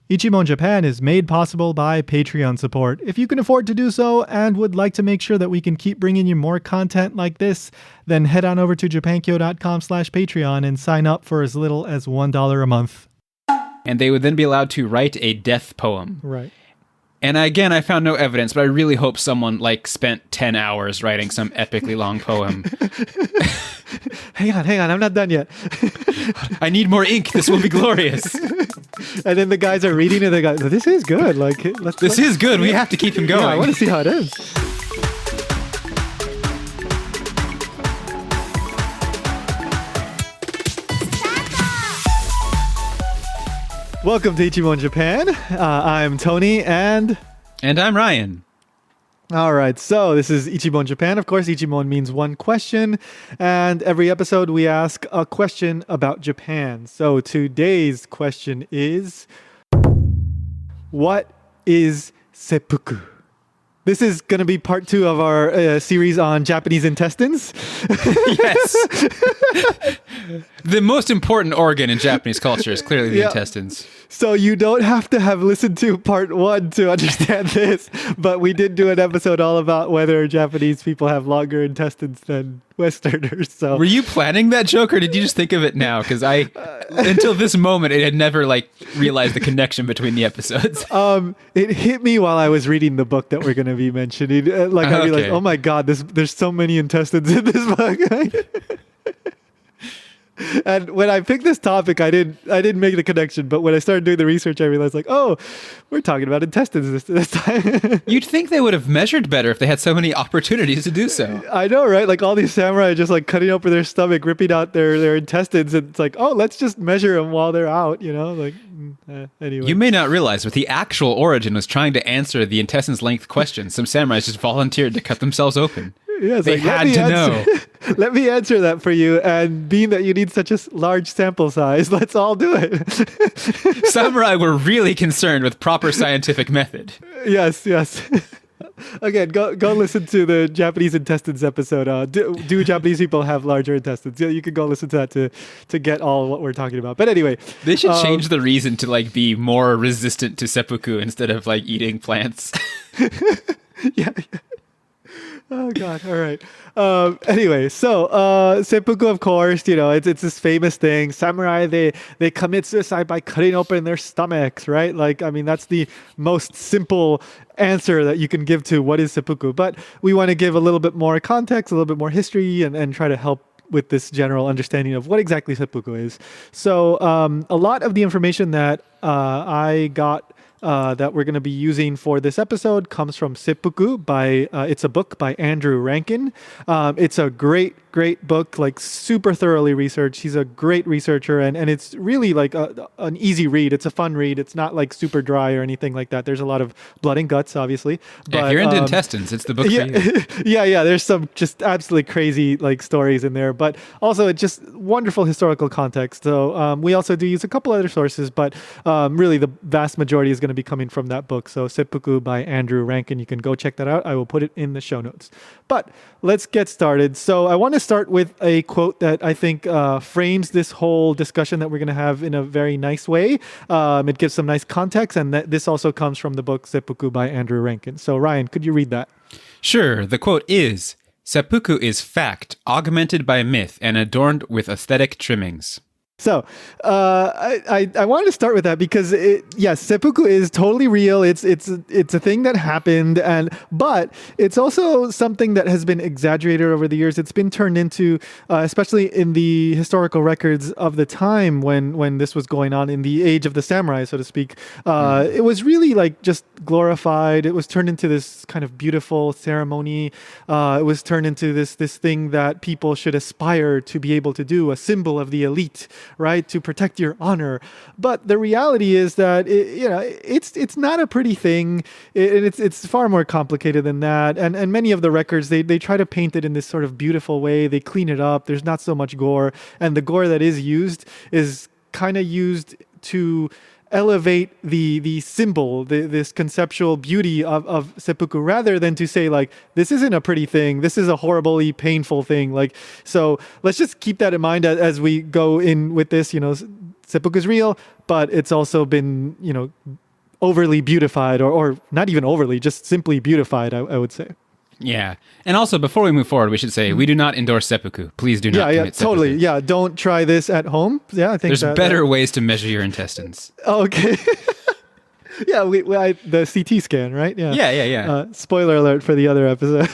Ichimon Japan is made possible by Patreon support. If you can afford to do so and would like to make sure that we can keep bringing you more content like this, then head on over to japankyo.com/Patreon and sign up for as little as $1 a month. And they would then be allowed to write a death poem. Right. And again, I found no evidence, but I really hope someone spent 10 hours writing some epically long poem. Hang on, I'm not done yet. I need more ink. This will be glorious. And then the guys are reading it. They go, "This is good. This is good. We have to keep him going." Yeah, I want to see how it ends. Welcome to Ichimon Japan. I'm Tony and I'm Ryan. All right, so this is Ichimon Japan. Of course, Ichimon means one question, and every episode we ask a question about Japan. So today's question is, what is seppuku? This is going to be part 2 of our series on Japanese intestines. Yes. The most important organ in Japanese culture is clearly the intestines. So you don't have to have listened to part 1 to understand this, but we did do an episode all about whether Japanese people have longer intestines than Westerners. So were you planning that joke, or did you just think of it now? Because until this moment, it had never realized the connection between the episodes. It hit me while I was reading the book that we're going to be mentioning. I realized, oh my God, there's so many intestines in this book. And when I picked this topic, I didn't make the connection. But when I started doing the research, I realized we're talking about intestines this time. You'd think they would have measured better if they had so many opportunities to do so. I know, right? All these samurai just cutting open their stomach, ripping out their intestines. And it's let's just measure them while they're out, anyway. You may not realize, but the actual origin was trying to answer the intestines length question. Some samurais just volunteered to cut themselves open. Yeah, they had to know. Let me answer that for you. And being that you need such a large sample size, let's all do it. Samurai were really concerned with proper scientific method. Yes. Again, go listen to the Japanese intestines episode. Do Japanese people have larger intestines? Yeah, you can go listen to that to get all what we're talking about. But anyway, they should change the reason to be more resistant to seppuku instead of eating plants. Yeah. Oh God! All right. Anyway, so seppuku, of course, it's this famous thing. Samurai, they commit suicide by cutting open their stomachs, right? That's the most simple answer that you can give to what is seppuku. But we want to give a little bit more context, a little bit more history, and try to help with this general understanding of what exactly seppuku is. So a lot of the information that I got that we're going to be using for this episode comes from Seppuku it's a book by Andrew Rankin. It's a great book, super thoroughly researched. He's a great researcher, and it's really an easy read. It's a fun read. It's not super dry or anything like that. There's a lot of blood and guts, obviously. But, if you're into intestines, it's the book for you. Yeah. There's some just absolutely crazy stories in there, but also it's just wonderful historical context. So we also do use a couple other sources, but really the vast majority is going to be coming from that book. So Seppuku by Andrew Rankin. You can go check that out. I will put it in the show notes. But let's get started. So I want to start with a quote that I think frames this whole discussion that we're going to have in a very nice way. It gives some nice context, and this also comes from the book Seppuku by Andrew Rankin. So Ryan, could you read that? Sure. The quote is, "Seppuku is fact, augmented by myth, and adorned with aesthetic trimmings." So I wanted to start with that because seppuku is totally real. It's a thing that happened, but it's also something that has been exaggerated over the years. It's been turned into, especially in the historical records of the time when this was going on in the age of the samurai, so to speak. It was really just glorified. It was turned into this kind of beautiful ceremony. It was turned into this thing that people should aspire to be able to do, a symbol of the elite. Right, to protect your honor, but the reality is that it's not a pretty thing. It's far more complicated than that. And many of the records they try to paint it in this sort of beautiful way. They clean it up. There's not so much gore, and the gore that is used is kind of used to elevate the symbol, this conceptual beauty of seppuku, rather than to say this isn't a pretty thing, this is a horribly painful thing. So let's just keep that in mind as we go in with this. seppuku is real, but it's also been, overly beautified or not even overly, just simply beautified, I would say. Yeah. And also, before we move forward, we should say we do not endorse seppuku. Please do not commit seppuku. Totally. Yeah, don't try this at home. Yeah, I think there's better ways to measure your intestines. Okay. Yeah, the CT scan, right? Yeah. Yeah. Spoiler alert for the other episode.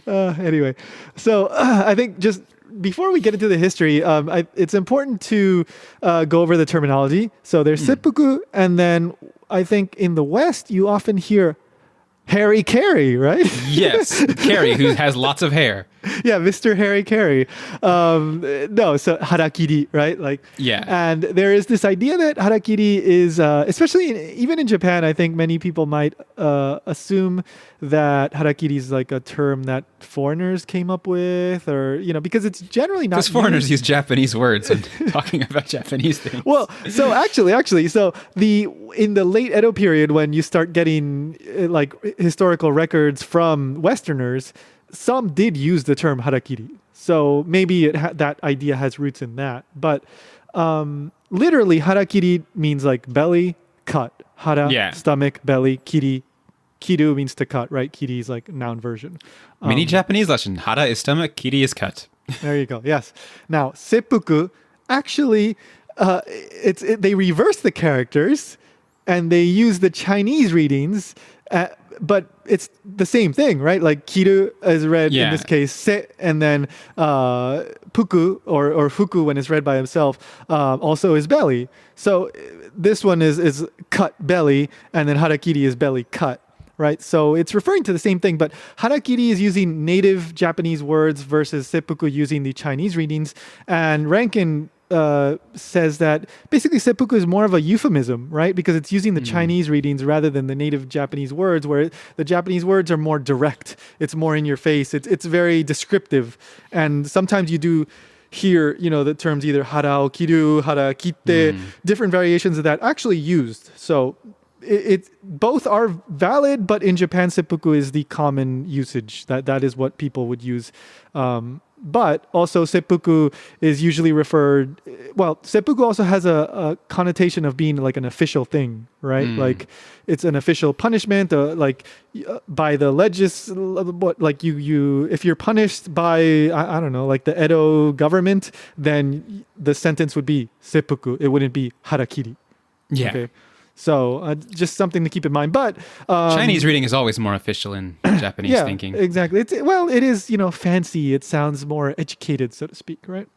Anyway, so I think just before we get into the history, it's important to go over the terminology. So there's seppuku, and then I think in the West, you often hear Hara-kiri, right? Yes, Carrie, who has lots of hair. Yeah, Mr. Hara-kiri. No, so harakiri, right? Yeah. And there is this idea that harakiri is, especially even in Japan, I think many people might assume that harakiri is like a term that foreigners came up with, or because it's generally not. Because foreigners use Japanese words when talking about Japanese things. Well, so actually, in the late Edo period, when you start getting historical records from Westerners, some did use the term harakiri. So maybe that idea has roots in that. But literally, harakiri means like belly, cut. Hara, stomach, belly, kiri. Kiru means to cut, right? Kiri is like noun version. Mini Japanese lesson. Hara is stomach, kiri is cut. There you go. Yes. Now, seppuku, actually, they reverse the characters and they use the Chinese readings, but it's the same thing, right? Like kiru is read in this case se, and then puku or fuku when it's read by himself also is belly. So this one is cut belly, and then harakiri is belly cut. Right, so it's referring to the same thing, but harakiri is using native Japanese words versus seppuku using the Chinese readings. And Rankin says that basically seppuku is more of a euphemism, right? Because it's using the Chinese readings rather than the native Japanese words, where the Japanese words are more direct. It's more in your face. It's very descriptive. And sometimes you do hear, the terms either hara o kiru, hara kitte, different variations of that actually used. So it both are valid, but in Japan, seppuku is the common usage. That is what people would use. But also seppuku is usually referred. Well, seppuku also has a connotation of being like an official thing, right? Like it's an official punishment, by the you if you're punished by I don't know, like the Edo government, then the sentence would be seppuku. It wouldn't be harakiri. Yeah. Okay. So just something to keep in mind. But Chinese reading is always more official in Japanese thinking. Exactly. It is, fancy. It sounds more educated, so to speak, right?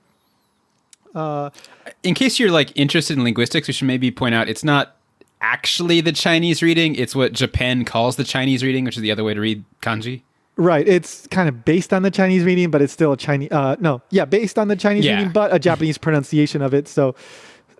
In case you're interested in linguistics, we should maybe point out it's not actually the Chinese reading. It's what Japan calls the Chinese reading, which is the other way to read kanji. Right. It's kind of based on the Chinese reading, but it's still a Chinese. Based on the Chinese reading, but a Japanese pronunciation of it. So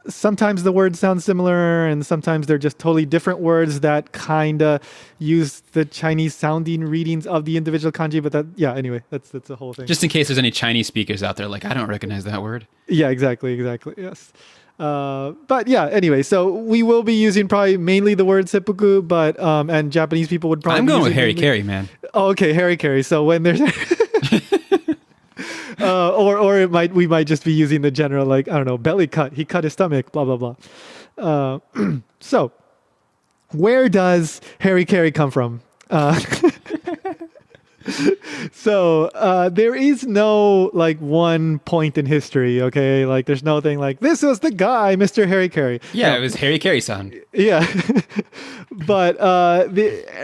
sometimes the words sound similar, and sometimes they're just totally different words that kind of use the Chinese sounding readings of the individual kanji. But anyway, that's the whole thing. Just in case there's any Chinese speakers out there, I don't recognize that word. Yeah, exactly. Yes. But anyway, so we will be using probably mainly the word seppuku, but and Japanese people would probably. I'm going with Hara-kiri, man. Oh, okay, Hara-kiri. So when there's. Or we might just be using the general, belly cut. He cut his stomach, blah, blah, blah. So where does Hara-kiri come from? So there is no one point in history, okay? There's no thing this was the guy, Mr. Hara-kiri. Yeah, it was Hara-kiri-san. Yeah. But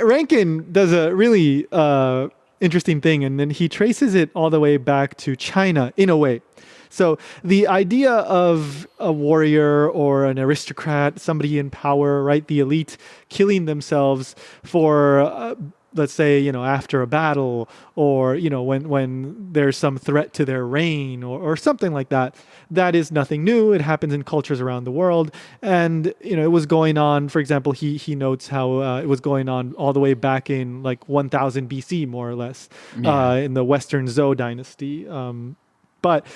Rankin does a really interesting thing, and then he traces it all the way back to China in a way. So the idea of a warrior or an aristocrat, somebody in power, right, the elite, killing themselves for let's say, after a battle, or, when there's some threat to their reign or something like that, that is nothing new. It happens in cultures around the world. And, it was going on, for example, he notes how it was going on all the way back in 1000 BC, more or less, in the Western Zhou dynasty. But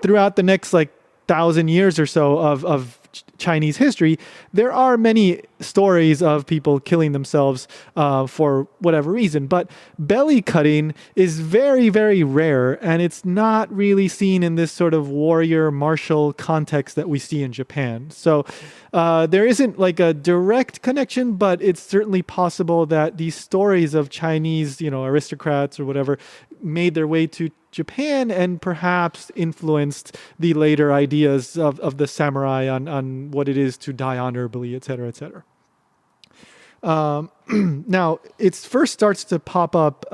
throughout the next 1,000 years or so of Chinese history, there are many stories of people killing themselves for whatever reason. But belly cutting is very, very rare, and it's not really seen in this sort of warrior martial context that we see in Japan. So there isn't like a direct connection, but it's certainly possible that these stories of Chinese, aristocrats or whatever made their way to Japan and perhaps influenced the later ideas of the samurai on what it is to die honorably, etc., etc. Now, it first starts to pop up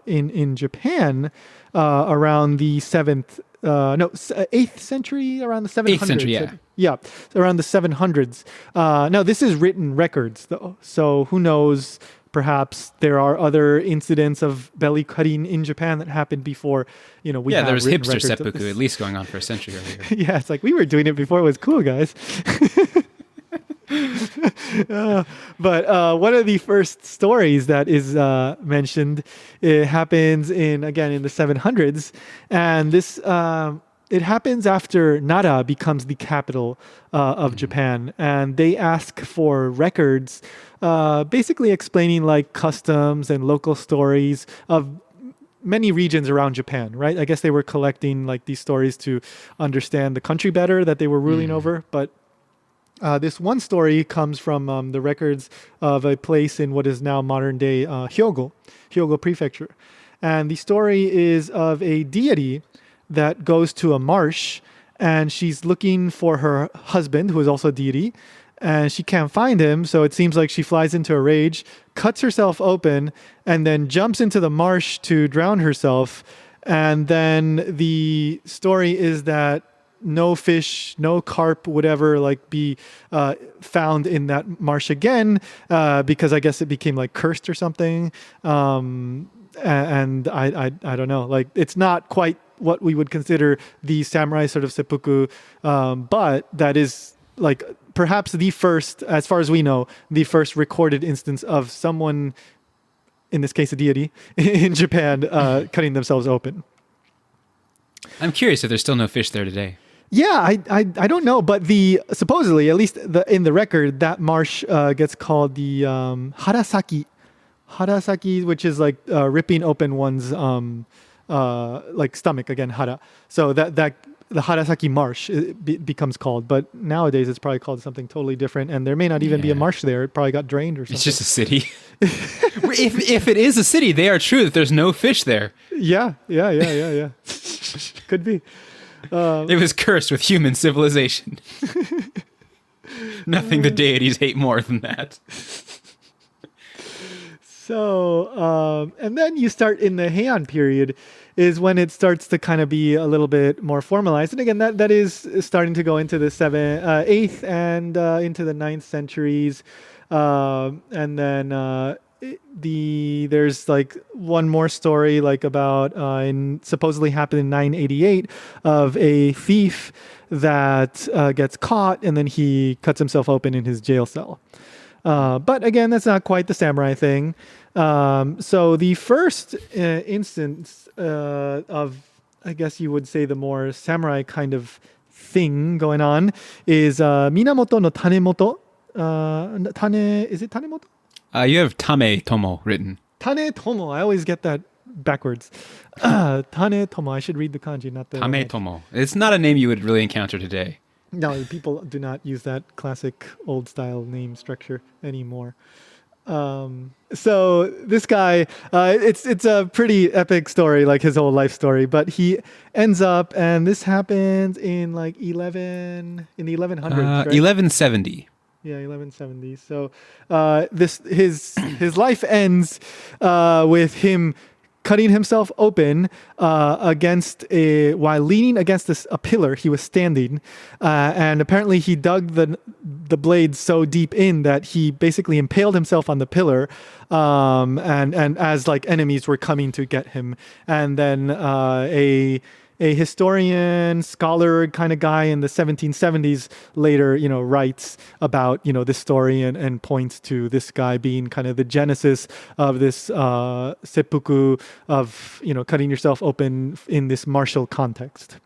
in Japan around the 8th century, around the 700s. 8th century, yeah. Yeah, around the 700s. Now, this is written records, though, so who knows? Perhaps there are other incidents of belly cutting in Japan that happened before, we Yeah, have there was written hipster records of seppuku this. at least going on for a century earlier. Yeah, it's like we were doing it before it was cool, guys. But one of the first stories that is mentioned, it happens in the 700s, and this it happens after Nara becomes the capital of Japan, and they ask for records, basically explaining like customs and local stories of many regions around Japan, right? I guess they were collecting like these stories to understand the country better that they were ruling over. But this one story comes from the records of a place in what is now modern day Hyogo Prefecture. And the story is of a deity that goes to a marsh, and she's looking for her husband, who is also a deity, and she can't find him. So it seems like she flies into a rage, cuts herself open, and then jumps into the marsh to drown herself. And then the story is that no fish, no carp would ever be found in that marsh again, because I guess it became like cursed or something. And I don't know, like it's not quite what we would consider the samurai sort of seppuku, but that is like perhaps the first, as far as we know, the first recorded instance of someone, in this case a deity, in Japan cutting themselves open. I'm curious if there's still no fish there today. Yeah, I don't know, but supposedly, at least in the record, that marsh gets called the harasaki, which is like ripping open one's like stomach, again, hara. So that the Harasaki Marsh becomes called, but nowadays it's probably called something totally different, and there may not even be a marsh there. It probably got drained or something. It's just a city. if it is a city, they are true that there's no fish there. Yeah. Could be. It was cursed with human civilization. Nothing the deities hate more than that. So, and then you start in the Heian period is when it starts to kind of be a little bit more formalized. And again, that is starting to go into the 8th and into the 9th centuries. And then there's like one more story like about supposedly happened in 988 of a thief that gets caught and then he cuts himself open in his jail cell. But again, that's not quite the samurai thing. So the first instance of, I guess you would say, the more samurai kind of thing going on is Minamoto no Tanemoto. Is it Tanemoto? You have Tame Tomo written. Tane Tomo. I always get that backwards. Tane Tomo. I should read the kanji, not the... Tame Tomo. It's not a name you would really encounter today. No, people do not use that classic old style name structure anymore. So this guy, it's a pretty epic story, like his whole life story, but he ends up, and this happens in like in the 1100s, right? 1170. Yeah, 1170. So his life ends with him cutting himself open while leaning against a pillar. He was standing, and apparently he dug the blade so deep in that he basically impaled himself on the pillar, and as like enemies were coming to get him, and then a historian, scholar kind of guy in the 1770s later, writes about, this story and points to this guy being kind of the genesis of this seppuku of, cutting yourself open in this martial context.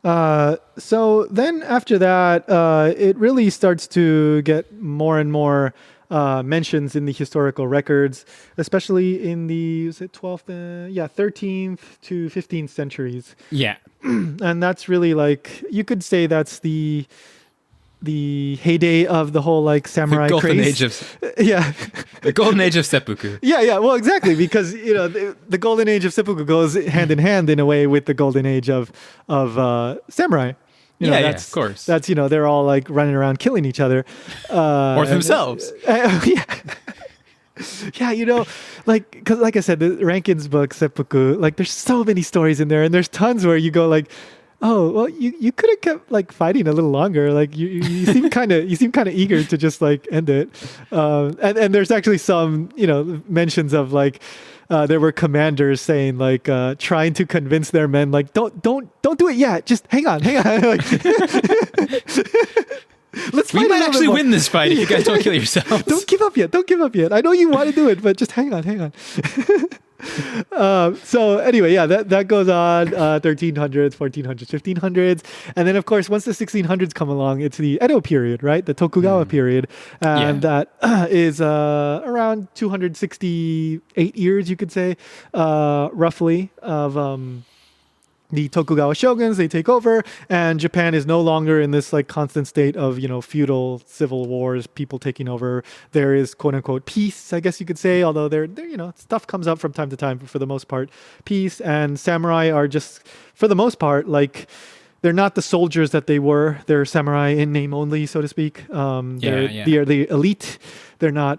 So then after that, it really starts to get more and more mentions in the historical records, especially in the, was it 12th, 13th to 15th centuries. Yeah. And that's really like, you could say that's the heyday of the whole like samurai Golden craze. Age of Yeah. the Golden Age of Seppuku. Yeah. Well, exactly, because the Golden Age of Seppuku goes hand in hand in a way with the Golden Age of samurai. Of course. That's they're all like running around killing each other, Or themselves. Yeah. Yeah, because like I said, the Rankin's book Seppuku, like there's so many stories in there, and there's tons where you go like, oh well, you could have kept like fighting a little longer. Like you seem kind of eager to just like end it. And there's actually some mentions of like there were commanders saying like trying to convince their men like don't do it yet. Just hang on. Like, let's fight. We might actually win this fight if you guys don't kill yourselves. Don't give up yet. I know you want to do it, but just hang on. So anyway, yeah, that goes on 1300s, 1400s, 1500s. And then, of course, once the 1600s come along, it's the Edo period, right? The Tokugawa period. And that is around 268 years, you could say, roughly, of the Tokugawa shoguns. They take over, and Japan is no longer in this like constant state of feudal civil wars, people taking over. There is quote unquote peace, I guess you could say, although there stuff comes up from time to time, but for the most part peace. And samurai are just, for the most part, like they're not the soldiers that they were. They're samurai in name only, so to speak. They're the elite. They're not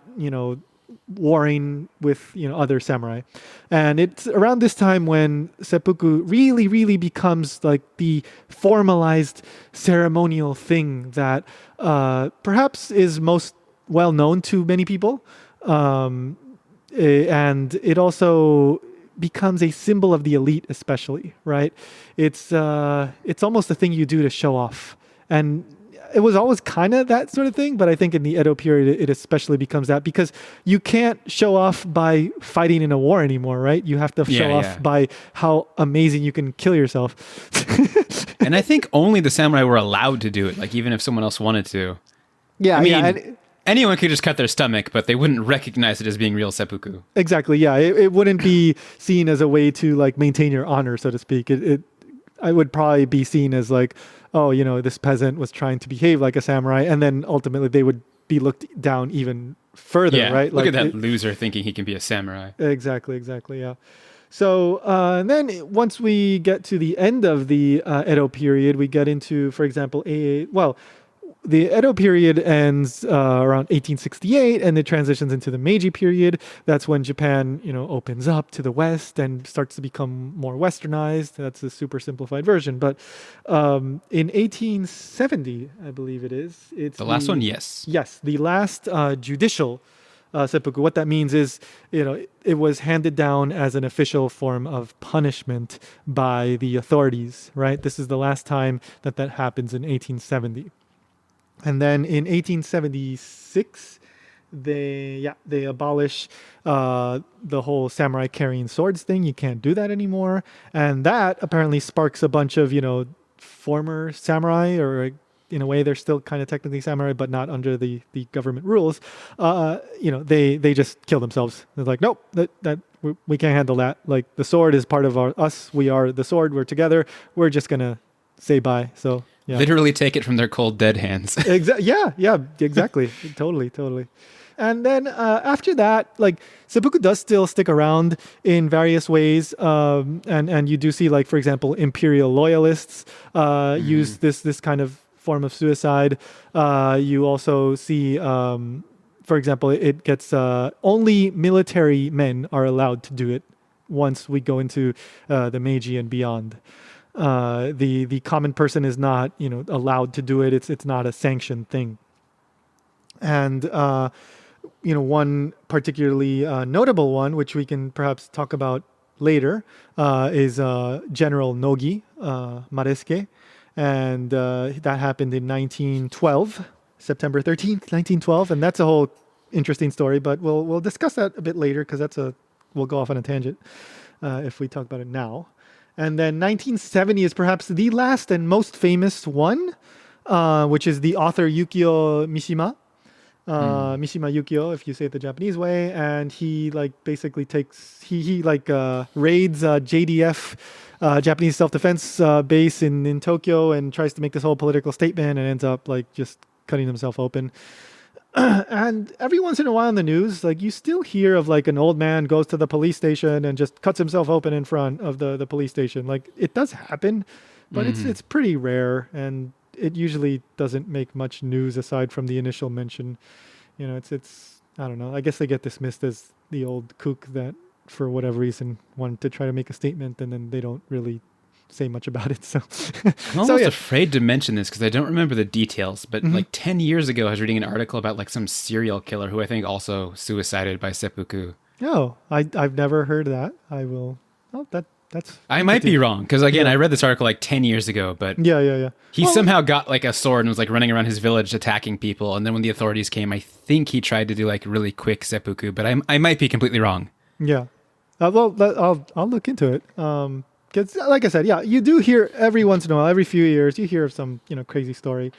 warring with other samurai. And it's around this time when seppuku really, really becomes like the formalized ceremonial thing that perhaps is most well known to many people. And it also becomes a symbol of the elite, especially, right? It's almost a thing you do to show off. And it was always kind of that sort of thing, but I think in the Edo period, it especially becomes that, because you can't show off by fighting in a war anymore, right? You have to show off by how amazing you can kill yourself. And I think only the samurai were allowed to do it, like even if someone else wanted to. Yeah, I mean, anyone could just cut their stomach, but they wouldn't recognize it as being real seppuku. Exactly, yeah. It wouldn't be seen as a way to like maintain your honor, so to speak. I would probably be seen as like, oh, this peasant was trying to behave like a samurai, and then ultimately they would be looked down even further, right? Look like at that loser thinking he can be a samurai. Exactly, yeah. So then once we get to the end of the Edo period, we get into, for example, the Edo period ends around 1868, and it transitions into the Meiji period. That's when Japan, opens up to the West and starts to become more westernized. That's a super simplified version. But in 1870, I believe it's the last one. Yes, the last judicial seppuku. What that means is, it was handed down as an official form of punishment by the authorities. Right. This is the last time that happens in 1870. And then in 1876, they abolish the whole samurai carrying swords thing. You can't do that anymore. And that apparently sparks a bunch of, former samurai, or in a way they're still kind of technically samurai, but not under the government rules. They just kill themselves. They're like, nope, we can't handle that. Like, the sword is part of us. We are the sword. We're together. We're just going to say bye. So... yeah. Literally take it from their cold, dead hands. Yeah, exactly. Totally. And then after that, like, seppuku does still stick around in various ways. And you do see, like, for example, imperial loyalists use this kind of form of suicide. You also see, for example, it gets only military men are allowed to do it once we go into the Meiji and beyond. The common person is not, allowed to do it. It's not a sanctioned thing. And, one particularly notable one, which we can perhaps talk about later, is General Nogi Maresuke. And that happened in 1912, September 13th, 1912. And that's a whole interesting story, but we'll discuss that a bit later, because we'll go off on a tangent if we talk about it now. And then 1970 is perhaps the last and most famous one, which is the author Yukio Mishima. Mishima Yukio, if you say it the Japanese way, and he like basically takes he raids JDF, Japanese self-defense base in Tokyo, and tries to make this whole political statement, and ends up like just cutting himself open. And every once in a while in the news, like you still hear of like an old man goes to the police station and just cuts himself open in front of the police station. Like it does happen, but it's pretty rare, and it usually doesn't make much news aside from the initial mention. You know, it's I don't know. I guess they get dismissed as the old kook that for whatever reason wanted to try to make a statement, and then they don't really say much about it. So I'm almost afraid to mention this because I don't remember the details, but like 10 years ago, I was reading an article about like some serial killer who I think also suicided by seppuku. Oh, I've never heard that. I will. Oh, that's. I might be wrong because again, I read this article like 10 years ago, but yeah. He somehow got like a sword and was like running around his village attacking people. And then when the authorities came, I think he tried to do like really quick seppuku, but I might be completely wrong. Yeah. I'll look into it. Because like I said, yeah, you do hear every once in a while, every few years, you hear of some, crazy story.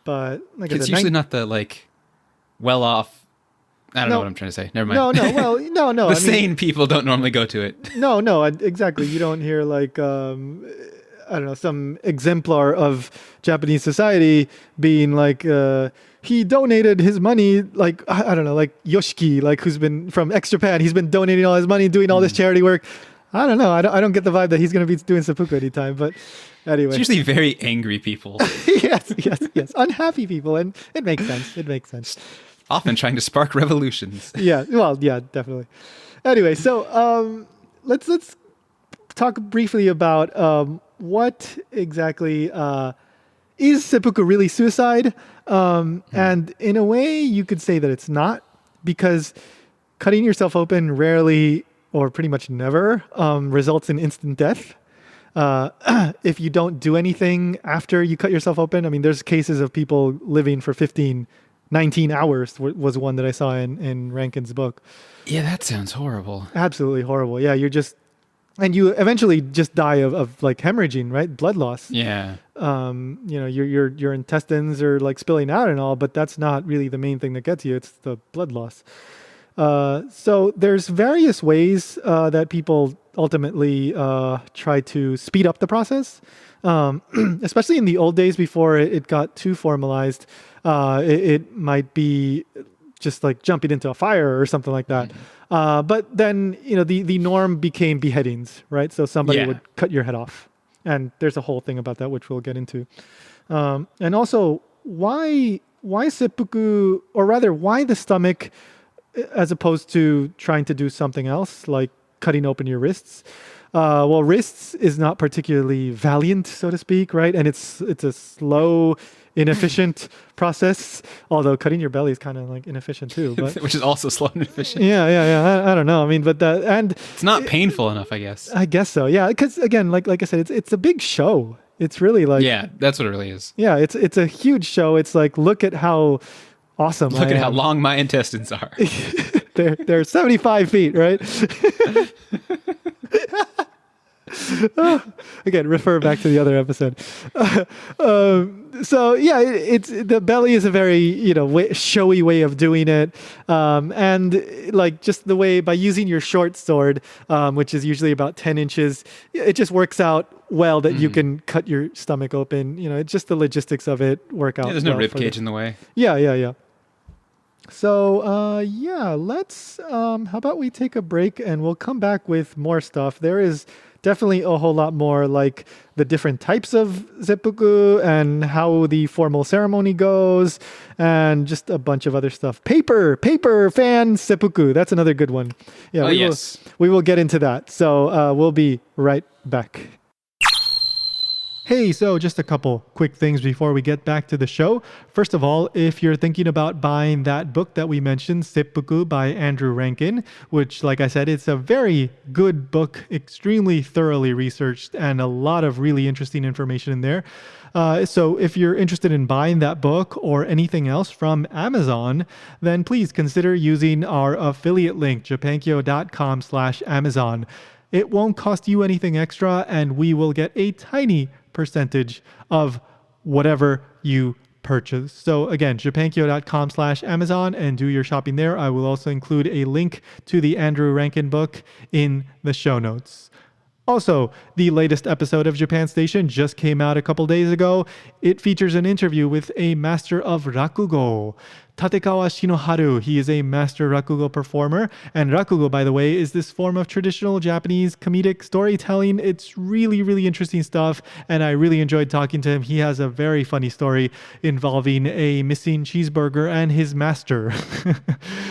But like it's I said, usually not the like well-off. I don't know what I'm trying to say. Never mind. No. The sane people don't normally go to it. No, exactly. You don't hear like, I don't know, some exemplar of Japanese society being like, he donated his money, like, I don't know, like Yoshiki, like who's been from Japan. He's been donating all his money, doing all this charity work. I don't know. I don't get the vibe that he's going to be doing seppuku anytime. But anyway, it's usually very angry people. yes, unhappy people, and it makes sense. Often trying to spark revolutions. Yeah, definitely. Anyway, so let's talk briefly about what exactly is seppuku really suicide? And in a way, you could say that it's not, because cutting yourself open rarely, or pretty much never, results in instant death. If you don't do anything after you cut yourself open, I mean, there's cases of people living for 19 hours was one that I saw in Rankin's book. Yeah, that sounds horrible. Absolutely horrible. Yeah, and you eventually just die of like hemorrhaging, right? Blood loss. Yeah. Your intestines are like spilling out and all, but that's not really the main thing that gets you. It's the blood loss. So there's various ways that people ultimately try to speed up the process, especially in the old days before it got too formalized. It might be just like jumping into a fire or something like that. But then, the norm became beheadings, right? So somebody would cut your head off. And there's a whole thing about that, which we'll get into. And also, why seppuku, or rather, why the stomach, as opposed to trying to do something else, like cutting open your wrists? Well, wrists is not particularly valiant, so to speak, right? And it's a slow, inefficient process. Although cutting your belly is kind of like inefficient too, but which is also slow and efficient. Yeah. I don't know. I mean, but and it's not painful enough, I guess. I guess so. Yeah, because again, like I said, it's a big show. It's really like that's what it really is. Yeah, it's a huge show. It's like, look at how awesome. Look at how long my intestines are. they're 75 feet, right? Again, refer back to the other episode. So yeah, it's the belly is a very showy way of doing it, and like just the way by using your short sword, which is usually about 10 inches, it just works out well that you can cut your stomach open. It's just the logistics of it work out. Yeah, there's no rib cage in the way. Yeah. So let's how about we take a break and we'll come back with more stuff. There is definitely a whole lot more, like the different types of seppuku and how the formal ceremony goes, and just a bunch of other stuff. Paper fan seppuku. That's another good one. Yeah. We will get into that. So we'll be right back. Hey, so just a couple quick things before we get back to the show. First of all, if you're thinking about buying that book that we mentioned, Seppuku by Andrew Rankin, which, like I said, it's a very good book, extremely thoroughly researched, and a lot of really interesting information in there. So if you're interested in buying that book or anything else from Amazon, then please consider using our affiliate link, japankyo.com/Amazon. It won't cost you anything extra, and we will get a tiny percentage of whatever you purchase. So again, japankyo.com/Amazon and do your shopping there. I will also include a link to the Andrew Rankin book in the show notes. Also, the latest episode of Japan Station just came out a couple days ago. It features an interview with a master of Rakugo, Tatekawa Shinoharu. He is a master Rakugo performer. And Rakugo, by the way, is this form of traditional Japanese comedic storytelling. It's really, really interesting stuff. And I really enjoyed talking to him. He has a very funny story involving a missing cheeseburger and his master.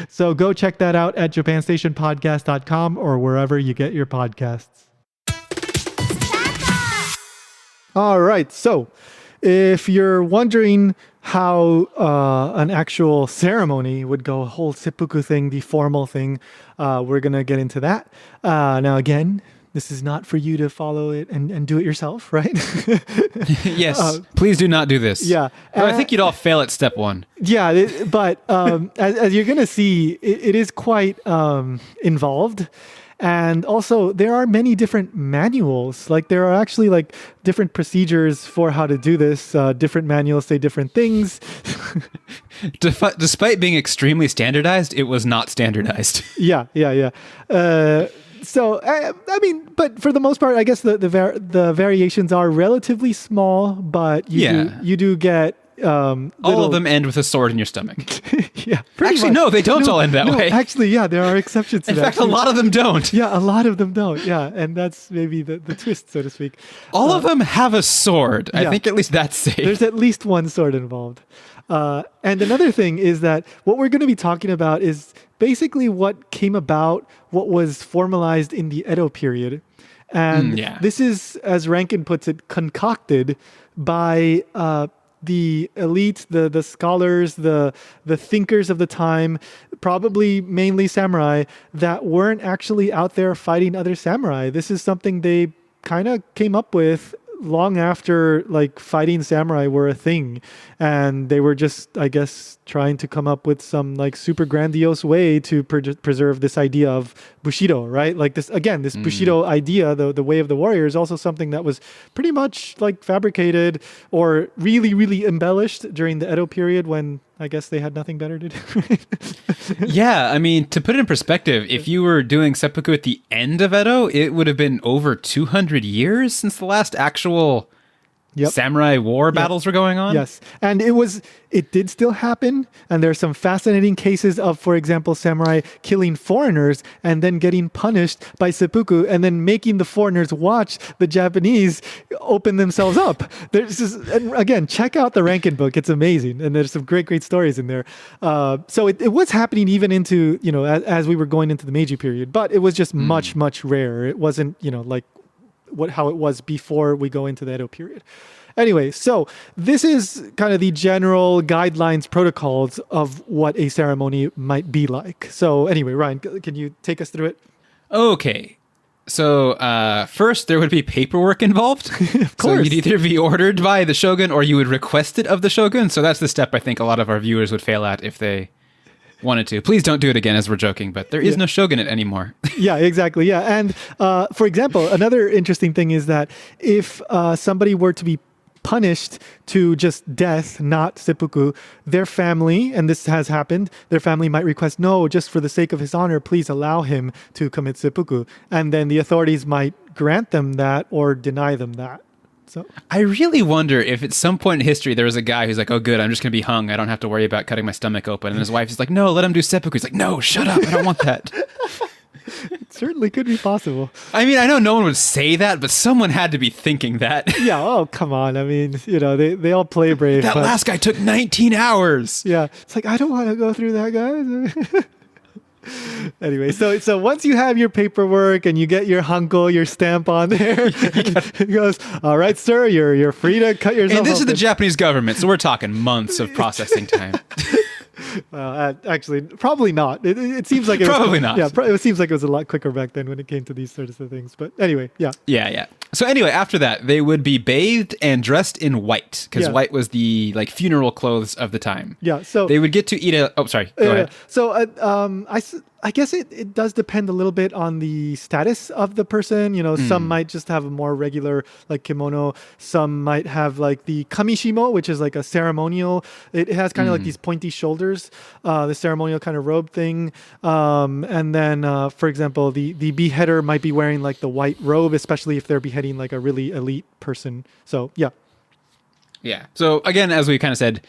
So go check that out at japanstationpodcast.com or wherever you get your podcasts. All right. So if you're wondering how an actual ceremony would go, a whole seppuku thing, the formal thing, we're going to get into that. Now, again, this is not for you to follow it and do it yourself, right? Yes. Please do not do this. Yeah. I think you'd all fail at step one. Yeah. But as you're going to see, it is quite involved. And also, there are many different manuals. Like, there are actually like different procedures for how to do this. Different manuals say different things. Despite being extremely standardized, it was not standardized. Yeah. So, I mean, but for the most part, I guess the variations are relatively small, but you do get all of them end with a sword in your stomach. Yeah. Actually, no, they don't all end that way. Actually, yeah, there are exceptions to that. In fact, a lot of them don't. Yeah, a lot of them don't. Yeah, and that's maybe the twist, so to speak. All of them have a sword. I think at least that's safe. There's at least one sword involved. And another thing is that what we're going to be talking about is basically what came about, what was formalized in the Edo period. And this is, as Rankin puts it, concocted by the elite, the scholars, the thinkers of the time, probably mainly samurai, that weren't actually out there fighting other samurai. This is something they kind of came up with long after like fighting samurai were a thing, and they were just, I guess, trying to come up with some like super grandiose way to preserve this idea of Bushido, right? Like this Bushido idea, the way of the warrior, is also something that was pretty much like fabricated or really, really embellished during the Edo period, when I guess they had nothing better to do. Yeah, I mean, to put it in perspective, if you were doing seppuku at the end of Edo, it would have been over 200 years since the last actual samurai war battles were going on. Yes. And it did still happen. And there are some fascinating cases of, for example, samurai killing foreigners and then getting punished by seppuku and then making the foreigners watch the Japanese open themselves up. And again, check out the Rankin book. It's amazing. And there's some great stories in there. So it was happening even into, as we were going into the Meiji period, but it was just much, much rarer. It wasn't, like how it was before we go into the Edo period. Anyway, so this is kind of the general guidelines, protocols of what a ceremony might be like. So anyway, Ryan, can you take us through it? Okay. So first, there would be paperwork involved. Of course. So you'd either be ordered by the shogun or you would request it of the shogun. So that's the step I think a lot of our viewers would fail at if they wanted to. Please don't do it again, as we're joking, but there is no shogunate anymore. Yeah, exactly. Yeah. And for example, another interesting thing is that if somebody were to be punished to just death, not seppuku, their family, and this has happened, their family might request, no, just for the sake of his honor, please allow him to commit seppuku. And then the authorities might grant them that or deny them that. So I really wonder if at some point in history there was a guy who's like, oh good, I'm just going to be hung. I don't have to worry about cutting my stomach open. And his wife is like, no, let him do seppuku. He's like, no, shut up. I don't want that. It certainly could be possible. I mean, I know no one would say that, but someone had to be thinking that. Yeah, oh, come on. I mean, they all play brave. That last guy took 19 hours. Yeah, it's like, I don't want to go through that, guys. Anyway, so once you have your paperwork and you get your hanko, your stamp on there, he goes, all right, sir, you're free to cut yourself And this open. is the Japanese government, so we're talking months of processing time. Actually, probably not. It seems like probably not. Yeah, it seems like it was a lot quicker back then when it came to these sorts of things. But anyway, yeah. Yeah. So anyway, after that, they would be bathed and dressed in white, because white was the funeral clothes of the time. Yeah. So they would get to eat a. Oh, sorry. Go ahead. So I guess it does depend a little bit on the status of the person. Some might just have a more regular like kimono. Some might have like the kamishimo, which is like a ceremonial. It has kind of like these pointy shoulders, the ceremonial kind of robe thing. And then, for example, the beheader might be wearing like the white robe, especially if they're beheading like a really elite person. So, yeah. Yeah. So again, as we kind of said,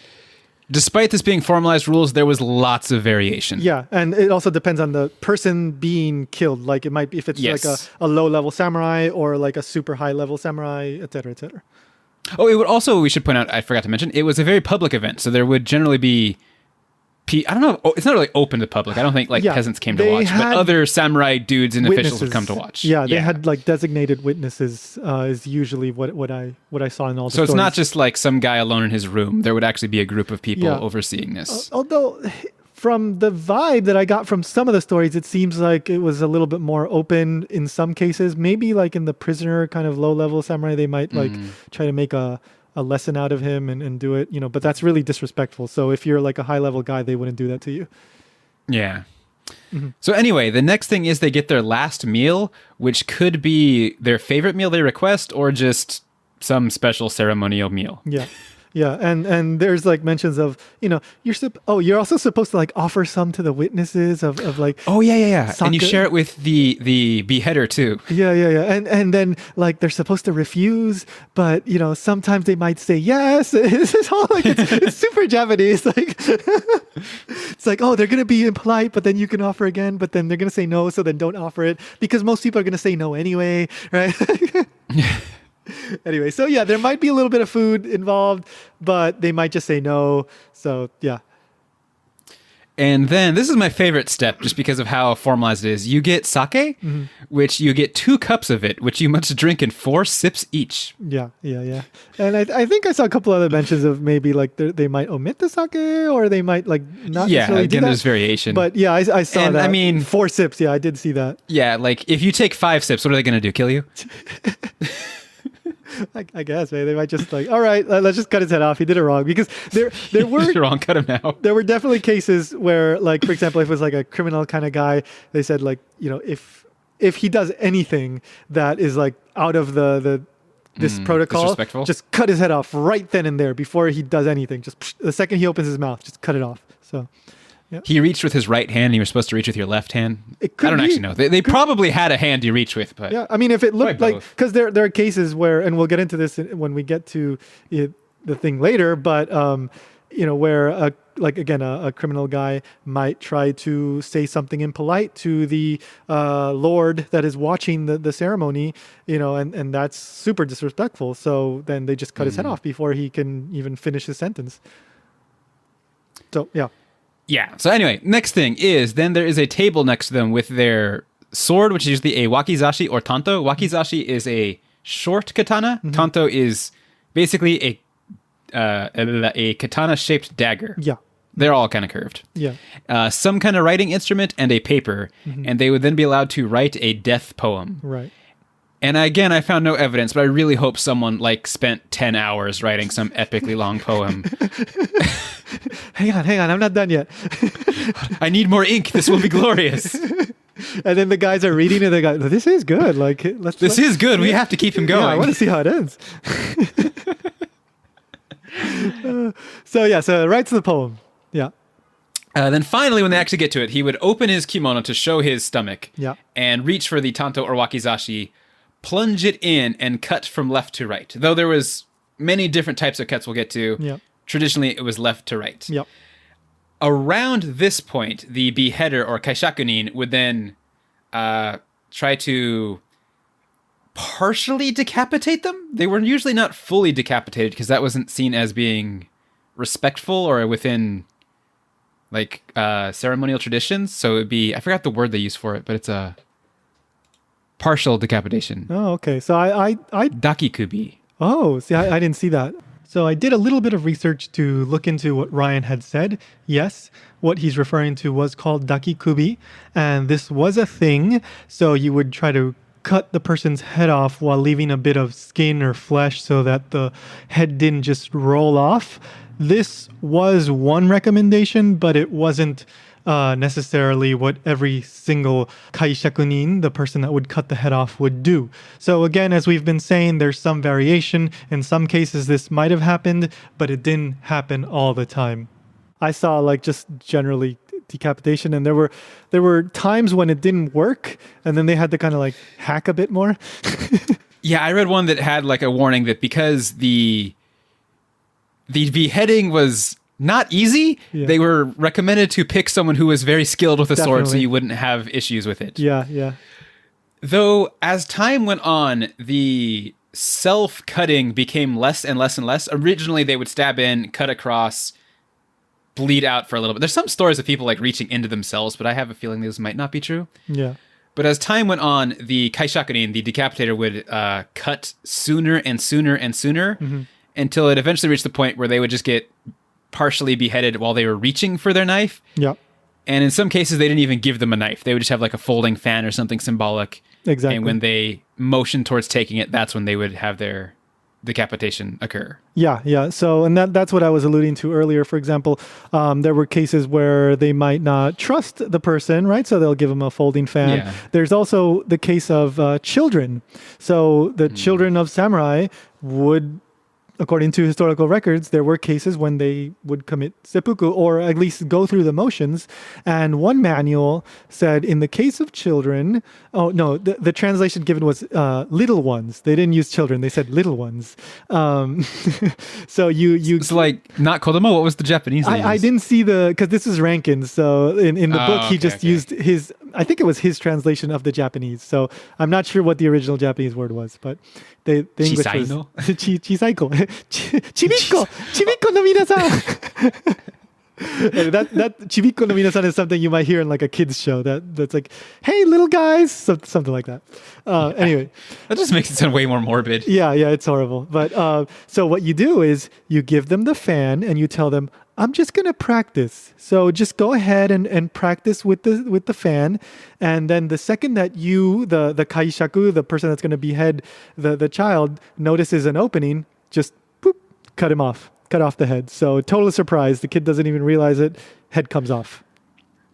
despite this being formalized rules, there was lots of variation. Yeah, and it also depends on the person being killed. Like it might be if it's like a low-level samurai or like a super high-level samurai, et cetera, et cetera. Oh, it would also, we should point out, I forgot to mention, it was a very public event. So there would generally be, I don't know, it's not really open to the public. I don't think peasants came to watch, but other samurai dudes and officials would come to watch. Yeah, they had like designated witnesses is usually what I saw in all the stories. So it's not just like some guy alone in his room. There would actually be a group of people overseeing this. Although from the vibe that I got from some of the stories, it seems like it was a little bit more open in some cases. Maybe like in the prisoner kind of low-level samurai, they might like try to make a lesson out of him and do it, but that's really disrespectful. So if you're like a high-level guy, they wouldn't do that to you. Yeah. So anyway, the next thing is they get their last meal, which could be their favorite meal they request or just some special ceremonial meal. Yeah. Yeah, and there's like mentions of, you're also supposed to like offer some to the witnesses of like and you share it with the beheader too. Yeah. And then like they're supposed to refuse, but sometimes they might say yes. This is all like it's super Japanese. Like it's like, oh, they're gonna be impolite, but then you can offer again, but then they're gonna say no, so then don't offer it because most people are gonna say no anyway, right? Anyway, so yeah, there might be a little bit of food involved, but they might just say no. So yeah. And then this is my favorite step just because of how formalized it is. You get sake, which you get 2 cups of it, which you must drink in 4 sips each. Yeah. And I think I saw a couple other mentions of maybe like they might omit the sake or they might like not necessarily do that. There's variation. But yeah, I saw and that. I mean, 4 sips. Yeah, I did see that. Yeah, like if you take 5 sips, what are they going to do? Kill you? I guess, man. They might just like, all right, let's just cut his head off. He did it wrong because there were wrong. Cut him now. There were definitely cases where, like, for example, if it was like a criminal kind of guy, they said like, if he does anything that is like out of this protocol, just cut his head off right then and there before he does anything. Just the second he opens his mouth, just cut it off. So. Yep. He reached with his right hand, and you were supposed to reach with your left hand. I don't actually know. They probably had a hand you reach with, but yeah, I mean, if it looked like, because there are cases where, and we'll get into this when we get to the thing later, but where a criminal guy might try to say something impolite to the lord that is watching the ceremony, and that's super disrespectful. So then they just cut his head off before he can even finish his sentence. So yeah. Yeah. So anyway, next thing is then there is a table next to them with their sword, which is usually a wakizashi or tanto. Wakizashi is a short katana. Tanto is basically a katana-shaped dagger. Yeah. They're all kind of curved. Yeah. Some kind of writing instrument and a paper, and they would then be allowed to write a death poem. Right. And again, I found no evidence, but I really hope someone spent 10 hours writing some epically long poem. Hang on, I'm not done yet. I need more ink. This will be glorious. And then the guys are reading it. They go, "This is good. Like, this is good. We have to keep him going. Yeah, I want to see how it ends." So it writes the poem. Yeah. Then finally, when they actually get to it, he would open his kimono to show his stomach. Yeah. And reach for the tanto or wakizashi, plunge it in, and cut from left to right. Though there was many different types of cuts we'll get to. Yeah. Traditionally, it was left to right. Yep. Around this point, the beheader or Kaishakunin would then try to partially decapitate them. They were usually not fully decapitated because that wasn't seen as being respectful or within ceremonial traditions. So it'd be, I forgot the word they use for it, but it's a partial decapitation. Oh, okay. So I Dakikubi. Oh, see, I didn't see that. So I did a little bit of research to look into what Ryan had said. Yes, what he's referring to was called dakikubi, and this was a thing. So you would try to cut the person's head off while leaving a bit of skin or flesh so that the head didn't just roll off. This was one recommendation, but it wasn't necessarily what every single Kaishakunin, the person that would cut the head off, would do. So again, as we've been saying, there's some variation. In some cases, this might have happened, but it didn't happen all the time. I saw like just generally decapitation, and there were times when it didn't work, and then they had to kind of like hack a bit more. Yeah, I read one that had like a warning that because the beheading was not easy, they were recommended to pick someone who was very skilled with a sword so you wouldn't have issues with it. Yeah. Though, as time went on, the self-cutting became less and less and less. Originally, they would stab in, cut across, bleed out for a little bit. There's some stories of people like reaching into themselves, but I have a feeling those might not be true. Yeah. But as time went on, the Kaishakunin, the decapitator, would cut sooner and sooner and sooner until it eventually reached the point where they would just get partially beheaded while they were reaching for their knife. Yeah. And in some cases, they didn't even give them a knife. They would just have like a folding fan or something symbolic. Exactly. And when they motioned towards taking it, that's when they would have their decapitation occur. Yeah. So, and that's what I was alluding to earlier. For example, there were cases where they might not trust the person, right? So they'll give them a folding fan. Yeah. There's also the case of children. So the children of samurai would, according to historical records, there were cases when they would commit seppuku, or at least go through the motions. And one manual said, in the case of children, the translation given was little ones. They didn't use children. They said little ones. So It's like, not Kodomo. What was the Japanese name? I didn't see because this is Rankin. So in the book, he used his, I think it was his translation of the Japanese. So I'm not sure what the original Japanese word was, but the English Chisai was no? Chisaiko. Chibikko no minasan. That Chibikko no minasan is something you might hear in like a kids show. That's like, hey, little guys, something like that. Anyway, that just makes it sound way more morbid. Yeah, it's horrible. But so what you do is you give them the fan and you tell them, I'm just going to practice. So just go ahead and practice with the fan. And then the second that you, the kaishaku, the person that's going to behead the child, notices an opening, just boop, cut off the head. So total surprise. The kid doesn't even realize it. Head comes off.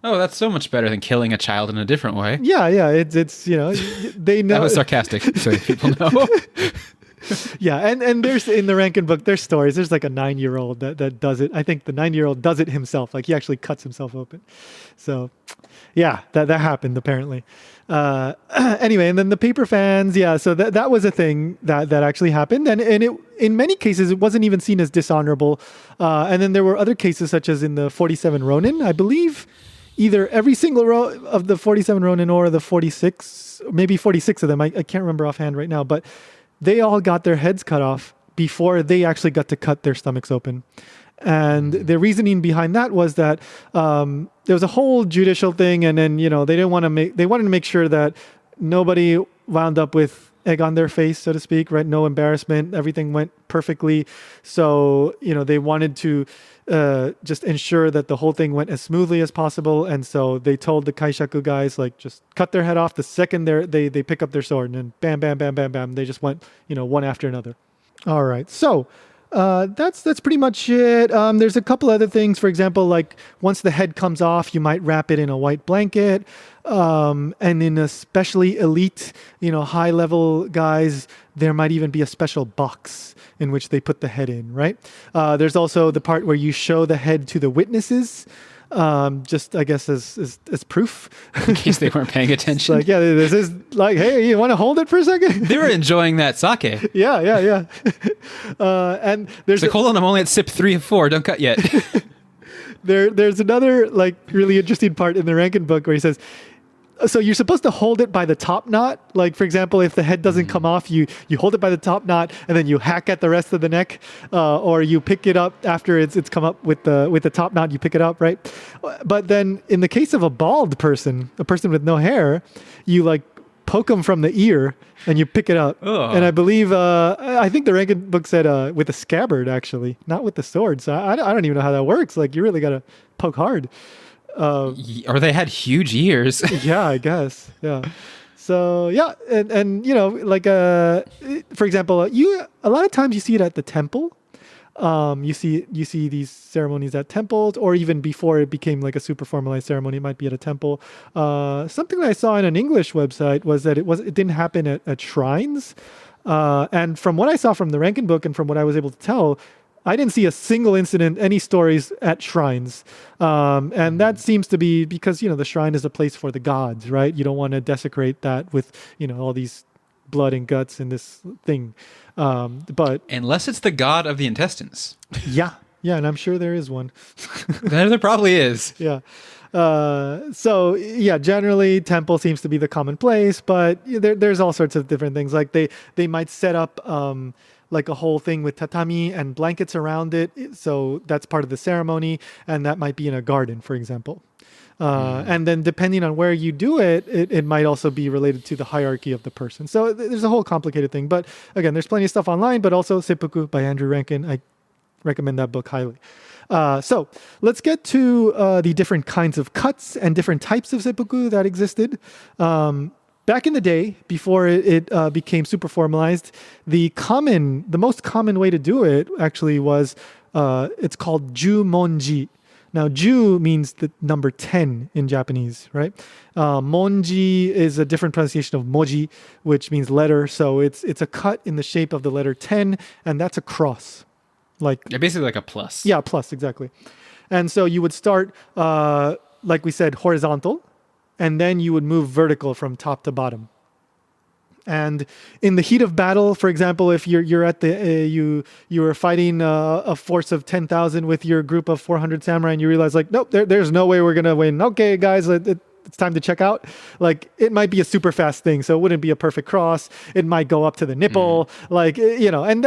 Oh, that's so much better than killing a child in a different way. Yeah. It's they know. That was sarcastic, so people know. Yeah, and there's in the Rankin book, there's stories. There's like a 9-year-old that does it. I think the 9-year-old does it himself. Like he actually cuts himself open. So, yeah, that happened apparently. Anyway, and then the paper fans. Yeah, so that was a thing that actually happened, and it in many cases it wasn't even seen as dishonorable. And then there were other cases such as in the 47 Ronin, I believe. Either every single row of the 47 Ronin or the 46, maybe 46 of them. I can't remember offhand right now, but they all got their heads cut off before they actually got to cut their stomachs open. And the reasoning behind that was that there was a whole judicial thing, and then they wanted to make sure that nobody wound up with egg on their face, so to speak, right? No embarrassment. Everything went perfectly. So they wanted to just ensure that the whole thing went as smoothly as possible. And so they told the Kaishaku guys, like, just cut their head off the second they pick up their sword, and then bam, bam, bam, bam, bam. They just went, one after another. All right. So that's pretty much it. There's a couple other things. For example, like once the head comes off, you might wrap it in a white blanket. And in especially elite, high level guys, there might even be a special box in which they put the head in, right? There's also the part where you show the head to the witnesses, just I guess as proof. In case they weren't paying attention. Like, yeah, this is like, hey, you want to hold it for a second? They were enjoying that sake. Yeah. And there's like, hold on, I'm only at sip 3 of 4. Don't cut yet. There's another like really interesting part in the Rankin book where he says, so you're supposed to hold it by the top knot. Like, for example, if the head doesn't come off, you hold it by the top knot and then you hack at the rest of the neck, or you pick it up after it's come up with the top knot. You pick it up, right? But then in the case of a bald person, a person with no hair, you like poke them from the ear and you pick it up. Ugh. And I believe, I think the Rankin book said with a scabbard, actually, not with the sword. So I don't even know how that works. Like, you really got to poke hard. Or they had huge ears. Yeah, I guess. Yeah. So yeah, and like for example, a lot of times you see it at the temple. You see these ceremonies at temples, or even before it became like a super formalized ceremony, it might be at a temple. Something that I saw in an English website was that it didn't happen at shrines. And from what I saw from the Rankin book and from what I was able to tell, I didn't see a single incident, any stories at shrines. And that seems to be because, the shrine is a place for the gods, right? You don't want to desecrate that with, all these blood and guts and this thing. But unless it's the god of the intestines. Yeah, and I'm sure there is one. There probably is. Yeah. Generally temple seems to be the common place, but there's all sorts of different things. Like they might set up like a whole thing with tatami and blankets around it. So that's part of the ceremony, and that might be in a garden, for example. And then depending on where you do it, it might also be related to the hierarchy of the person. So there's a whole complicated thing. But again, there's plenty of stuff online, but also Seppuku by Andrew Rankin. I recommend that book highly. So let's get to the different kinds of cuts and different types of seppuku that existed. Back in the day, before it became super formalized, the most common way to do it actually was, it's called Jumonji. Now, Ju means the number 10 in Japanese, right? Monji is a different pronunciation of moji, which means letter. So it's a cut in the shape of the letter 10, and that's a cross. Basically like a plus. Yeah, plus, exactly. And so you would start, like we said, horizontal, and then you would move vertical from top to bottom. And in the heat of battle, for example, if you're at the you were fighting a force of 10,000 with your group of 400 samurai, and you realize nope, there's no way we're gonna win. Okay, guys, it's time to check out. It might be a super fast thing, so it wouldn't be a perfect cross. It might go up to the nipple, and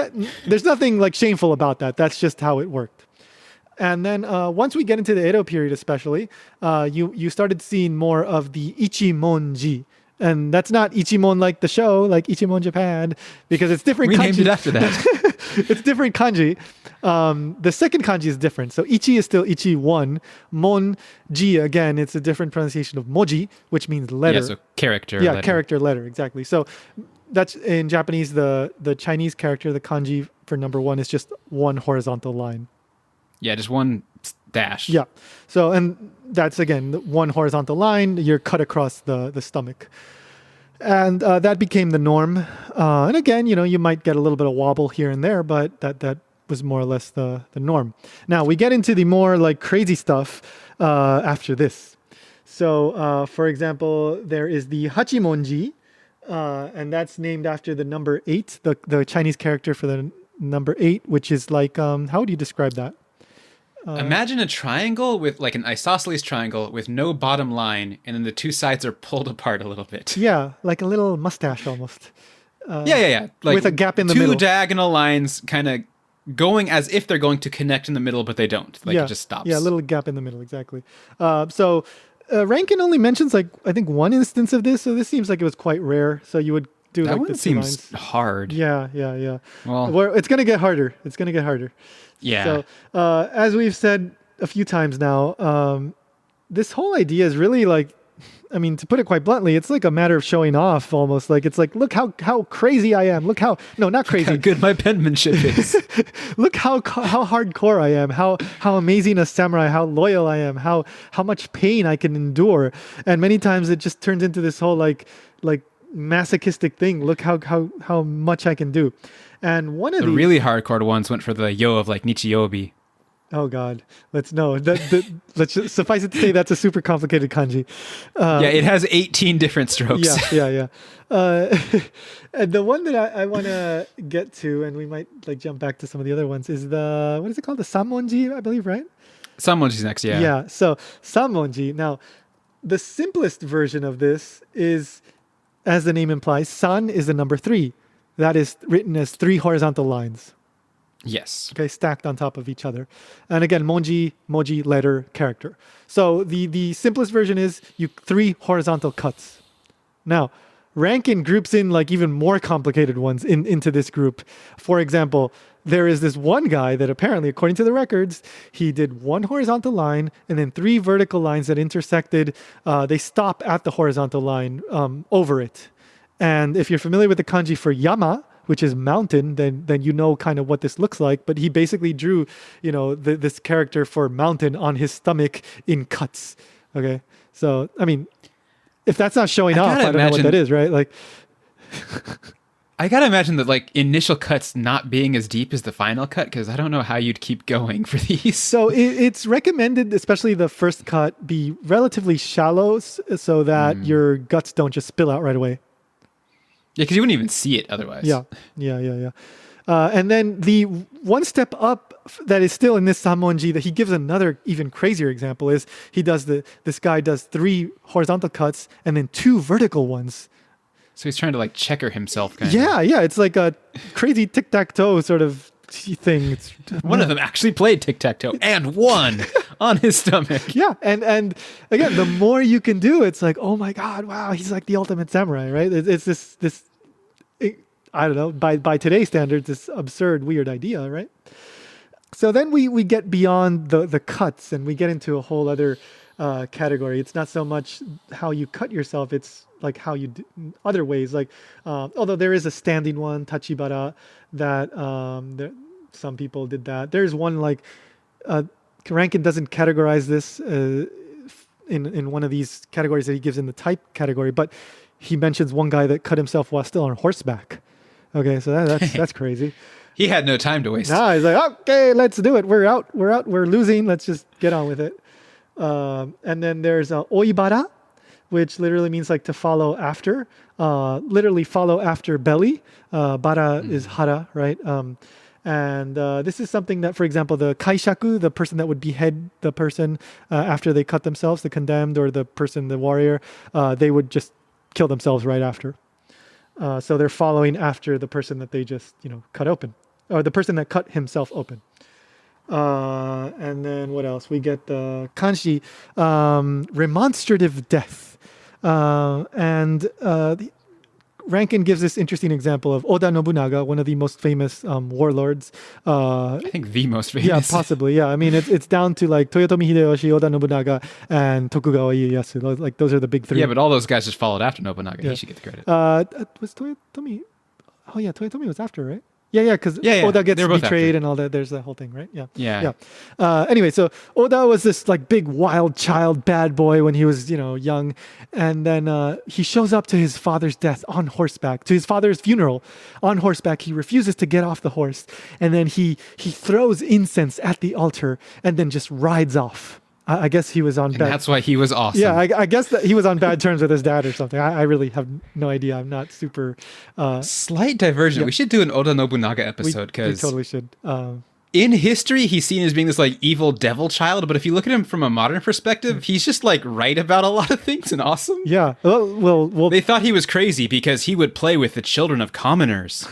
there's nothing shameful about that. That's just how it worked. And then once we get into the Edo period, especially, you started seeing more of the Ichimonji. And that's not Ichimon like the show, like Ichimon Japan, because it's different kanji. We named it after that. It's different kanji. The second kanji is different. So Ichi is still Ichi 1. Mon-ji, again, it's a different pronunciation of moji, which means letter. Yeah, so character. Yeah, letter. character, letter, exactly. So that's in Japanese, the Chinese character, the kanji for number 1 is just one horizontal line. Yeah, just one dash. Yeah. So, and that's, again, one horizontal line, you're cut across the stomach. And that became the norm. And again, you might get a little bit of wobble here and there, but that was more or less the norm. Now, we get into the more crazy stuff after this. So, for example, there is the Hachimonji, and that's named after the number 8, the Chinese character for the number 8, which is how would you describe that? Imagine a triangle with an isosceles triangle with no bottom line, and then the two sides are pulled apart a little bit. Yeah, like a little mustache almost. Yeah. With a gap in the middle. Two diagonal lines kind of going as if they're going to connect in the middle, but they don't. It just stops. Yeah, a little gap in the middle, exactly. So Rankin only mentions I think one instance of this, so this seems like it was quite rare. So you would do that the one 2 seems lines. hard. Yeah. Well, it's going to get harder. yeah. So as we've said a few times now, this whole idea is really to put it quite bluntly, it's like a matter of showing off almost. Look how crazy I am. Not crazy. How good my penmanship is. Look how hardcore I am. How amazing a samurai. How loyal I am. How much pain I can endure. And many times it just turns into this whole masochistic thing. Look how much I can do. And one of the really hardcore ones went for the yo of Nichiyobi. Oh God, let's just suffice it to say that's a super complicated kanji. It has 18 different strokes. Yeah. And the one that I want to get to, and we might jump back to some of the other ones, is what is it called? The Samondji, I believe, right? Samondji's next, yeah. Yeah. So Samondji. Now, the simplest version of this is, as the name implies, san is the number 3. That is written as 3 horizontal lines. Yes. Okay, stacked on top of each other. And again, moji, letter, character. So the simplest version is 3 horizontal cuts. Now, Rankin groups in even more complicated ones into this group. For example, there is this one guy that apparently, according to the records, he did 1 horizontal line and then 3 vertical lines that intersected. They stop at the horizontal line over it. And if you're familiar with the kanji for yama, which is mountain, then you know kind of what this looks like. But he basically drew, this character for mountain on his stomach in cuts. Okay, so I mean, if that's not showing off, I don't know what that is, right? Like, I gotta imagine that like initial cuts not being as deep as the final cut, because I don't know how you'd keep going for these. So it's recommended, especially the first cut, be relatively shallow so that your guts don't just spill out right away. Yeah, because you wouldn't even see it otherwise. Yeah. And then the one step up that is still in this Samondji that he gives another even crazier example is this guy does 3 horizontal cuts and then 2 vertical ones. So he's trying to like checker himself. Yeah. It's like a crazy tic-tac-toe sort of thing. One of them actually played tic-tac-toe and won on his stomach. Yeah. And again, the more you can do, it's like, oh my God, wow, he's like the ultimate samurai, right? It's this I don't know, by today's standards, this absurd, weird idea, right? So then we get beyond the cuts and we get into a whole other category. It's not so much how you cut yourself, it's like how you do other ways. Like, although there is a standing one, tachibara, that some people did that. There's one like, Rankin doesn't categorize this in one of these categories that he gives in the type category, but he mentions one guy that cut himself while still on horseback. Okay, so that's crazy. He had no time to waste. He's like, okay, let's do it. We're out, we're losing. Let's just get on with it. And then there's Oibara, which literally means like to follow after. Literally follow after belly. Bara is hara, right? And this is something that, for example, the Kaishaku, the person that would behead the person after they cut themselves, the condemned or the person, the warrior, they would just kill themselves right after. So they're following after the person that they just, cut open, or the person that cut himself open. And then what else? We get the kanshi, remonstrative death. Rankin gives this interesting example of Oda Nobunaga, one of the most famous warlords. I think the most famous. Yeah, possibly. Yeah, I mean, it's down to like Toyotomi Hideyoshi, Oda Nobunaga, and Tokugawa Ieyasu. Like those are the big 3. Yeah, but all those guys just followed after Nobunaga. Yeah. He should get the credit. Was Toyotomi? Oh yeah, Toyotomi was after, right? Yeah, because Oda gets betrayed and all that. There's that whole thing, right? Yeah. Anyway, so Oda was this like big wild child, bad boy when he was, young. And then he shows up to his father's death on horseback, to his father's funeral on horseback. He refuses to get off the horse. And then he throws incense at the altar and then just rides off. I guess he was on bad. That's why he was awesome. Yeah, I guess that he was on bad terms with his dad or something. I really have no idea. I'm not super... Slight diversion. Yeah. We should do an Oda Nobunaga episode because... We totally should. In history, he's seen as being this like evil devil child, but if you look at him from a modern perspective, he's just like right about a lot of things and awesome. Yeah. Well, they thought he was crazy because he would play with the children of commoners.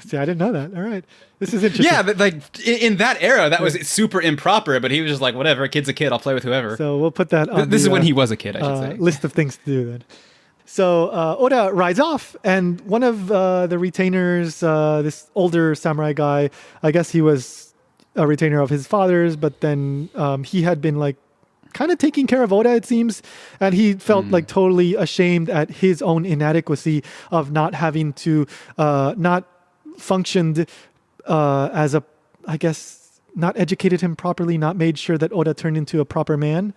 See, I didn't know that. All right. This is interesting. Yeah, but like in that era, that was super improper, but he was just like, whatever, a kid's a kid, I'll play with whoever. So we'll put that on This is when he was a kid, I should say. List of things to do then. So Oda rides off, and one of the retainers, this older samurai guy, I guess he was a retainer of his father's, but then he had been like kind of taking care of Oda, it seems, and he felt like totally ashamed at his own inadequacy of not having to, not functioned as a, I guess, not educated him properly, not made sure that Oda turned into a proper man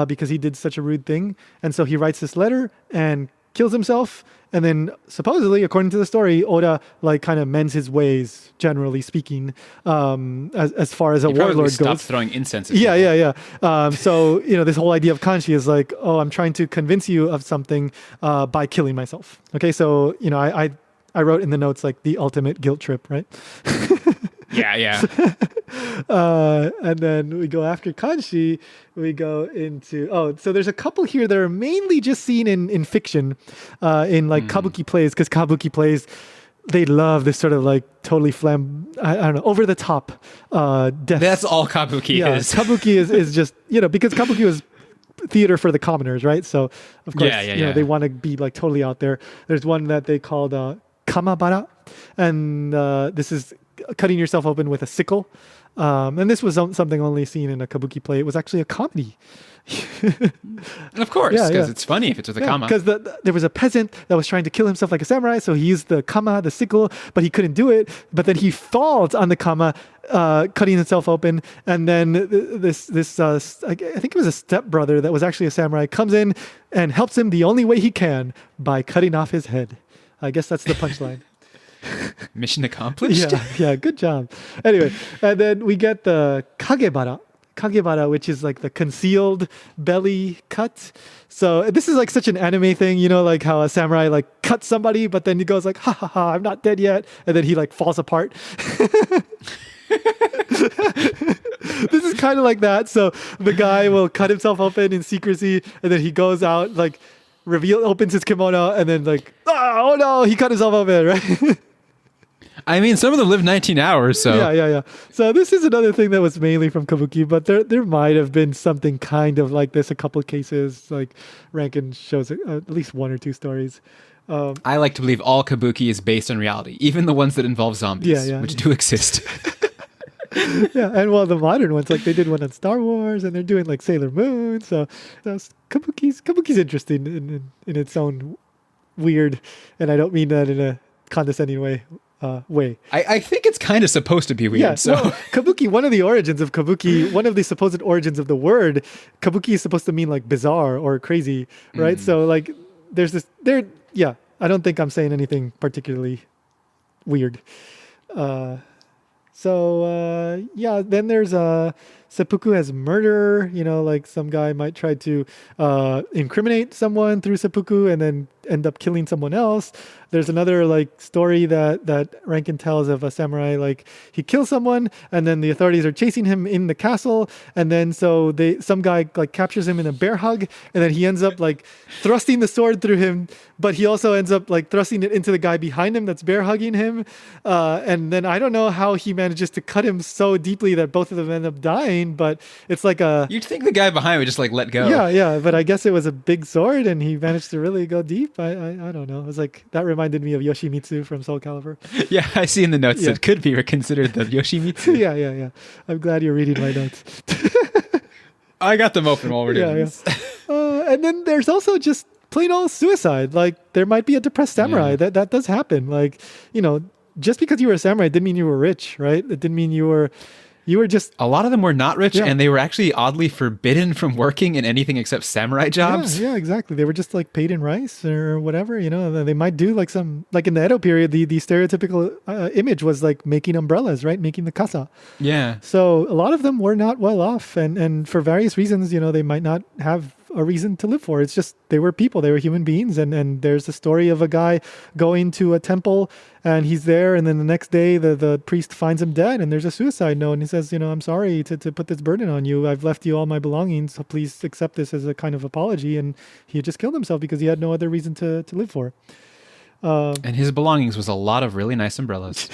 because he did such a rude thing. And so he writes this letter and kills himself. And then supposedly, according to the story, Oda like kind of mends his ways, generally speaking, as far as a warlord goes. Stopped throwing incense. Yeah. So this whole idea of kanshi is like, oh, I'm trying to convince you of something by killing myself. Okay, so I wrote in the notes like the ultimate guilt trip, right? Yeah. And then we go after kanshi, we go into, so there's a couple here that are mainly just seen in fiction, in like kabuki plays, because kabuki plays, they love this sort of like totally I don't know, over the top death. That's all kabuki is. Kabuki is just, because kabuki was theater for the commoners, right? So of course, they want to be like totally out there. There's one that they called Kamabara, and this is cutting yourself open with a sickle. And this was something only seen in a kabuki play. It was actually a comedy. Of course, because it's funny if it's with a kama. Because there was a peasant that was trying to kill himself like a samurai, so he used the kama, the sickle, but he couldn't do it. But then he falls on the kama, cutting himself open, and then this I think it was a stepbrother that was actually a samurai, comes in and helps him the only way he can by cutting off his head. I guess that's the punchline. Mission accomplished. Yeah, good job. Anyway, and then we get the Kagebada, which is like the concealed belly cut. So this is like such an anime thing, you know, like how a samurai like cuts somebody, but then he goes like, ha ha ha, I'm not dead yet. And then he like falls apart. This is kind of like that. So the guy will cut himself open in secrecy, and then he goes out, like opens his kimono, and then like, oh no, he cut himself open, right? I mean, some of them live 19 hours, so... Yeah. So this is another thing that was mainly from kabuki, but there might have been something kind of like this, a couple of cases, like Rankin shows at least one or two stories. I like to believe all kabuki is based on reality, even the ones that involve zombies, which do exist. Yeah, and well, the modern ones, like they did one on Star Wars, and they're doing like Sailor Moon, so kabuki's interesting in its own weird, and I don't mean that in a condescending way. I think it's kind of supposed to be weird. Yeah, so kabuki, one of the origins of kabuki, one of the supposed origins of the word kabuki is supposed to mean like bizarre or crazy, right? So like there's this I don't think I'm saying anything particularly weird. Then there's seppuku as murder, you know, like some guy might try to incriminate someone through seppuku and then end up killing someone else. There's another like story that Rankin tells of a samurai, like he kills someone and then the authorities are chasing him in the castle, and then so some guy like captures him in a bear hug, and then he ends up like thrusting the sword through him, but he also ends up like thrusting it into the guy behind him that's bear hugging him, and then I don't know how he manages to cut him so deeply that both of them end up dying, but it's like you'd think the guy behind would just like let go. Yeah, but I guess it was a big sword and he managed to really go deep. I don't know. It was like that reminded me of Yoshimitsu from Soul Calibur. Yeah, I see in the notes it could be considered the Yoshimitsu. Yeah. I'm glad you're reading my notes. I got them open while we're doing this. And then there's also just plain old suicide. Like there might be a depressed samurai. That does happen. Like, you know, just because you were a samurai didn't mean you were rich, right? It didn't mean you were just... A lot of them were not rich, and they were actually oddly forbidden from working in anything except samurai jobs. Yeah, exactly. They were just like paid in rice or whatever, you know. They might do like some... Like in the Edo period, the stereotypical image was like making umbrellas, right? Making the kasa. Yeah. So a lot of them were not well off, and for various reasons, you know, they might not have a reason to live for. It's just they were people, they were human beings, and there's a story of a guy going to a temple and he's there, and then the next day the priest finds him dead and there's a suicide note and he says, you know, I'm sorry to put this burden on you. I've left you all my belongings, so please accept this as a kind of apology. And he just killed himself because he had no other reason to live for. And his belongings was a lot of really nice umbrellas.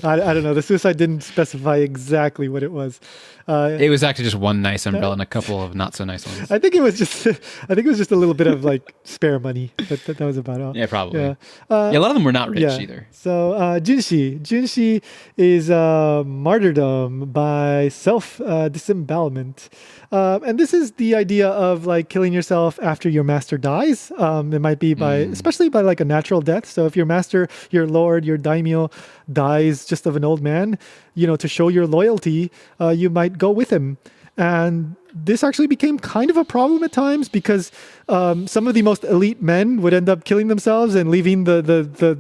I don't know. The suicide didn't specify exactly what it was. It was actually just one nice umbrella and a couple of not so nice ones. I think it was just a little bit of like spare money. That was about all. Yeah, probably. Yeah. A lot of them were not rich either. So Junshi is martyrdom by self disembowelment. And this is the idea of like killing yourself after your master dies. It might be especially by like a natural death. So if your master, your lord, your daimyo dies just of an old man, you know, to show your loyalty, you might go with him. And this actually became kind of a problem at times because some of the most elite men would end up killing themselves and leaving the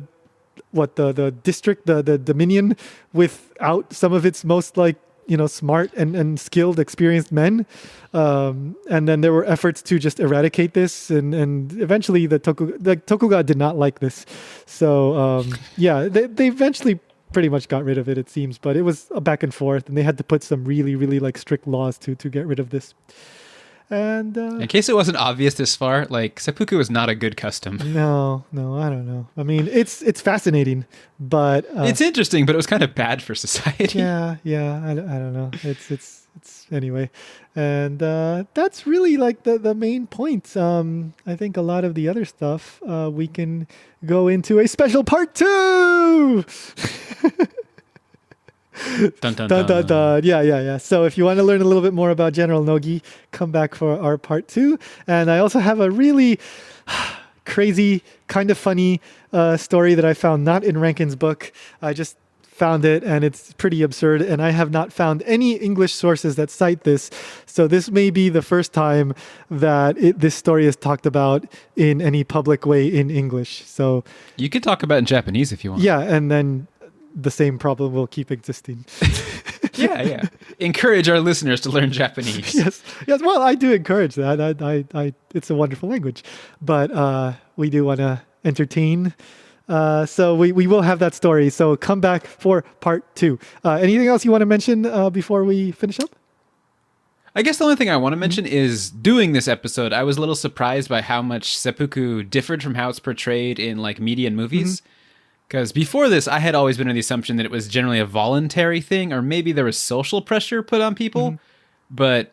district, the dominion, without some of its most like, you know, smart and skilled, experienced men. And then there were efforts to just eradicate this. And eventually the Tokugawa did not like this. So, they eventually pretty much got rid of it, it seems. But it was a back and forth. And they had to put some really, really like strict laws to get rid of this. And in case it wasn't obvious this far, like seppuku is not a good custom. No, I don't know. I mean, it's fascinating, but it's interesting, but it was kind of bad for society. Yeah. I don't know. It's anyway, and that's really like the main point. I think a lot of the other stuff we can go into a special part 2. Dun, dun, Dun, dun, dun. Yeah. So if you want to learn a little bit more about General Nogi, come back for our part 2. And I also have a really crazy, kind of funny story that I found not in Rankin's book. I just found it and it's pretty absurd. And I have not found any English sources that cite this. So this may be the first time that this story is talked about in any public way in English. So you could talk about it in Japanese if you want. Yeah, and then the same problem will keep existing. Yeah. Encourage our listeners to learn Japanese. Yes. Well, I do encourage that. I it's a wonderful language, but we do want to entertain. So we will have that story. So come back for part 2. Anything else you want to mention before we finish up? I guess the only thing I want to mention is doing this episode, I was a little surprised by how much seppuku differed from how it's portrayed in like media and movies. Because before this, I had always been in the assumption that it was generally a voluntary thing, or maybe there was social pressure put on people. But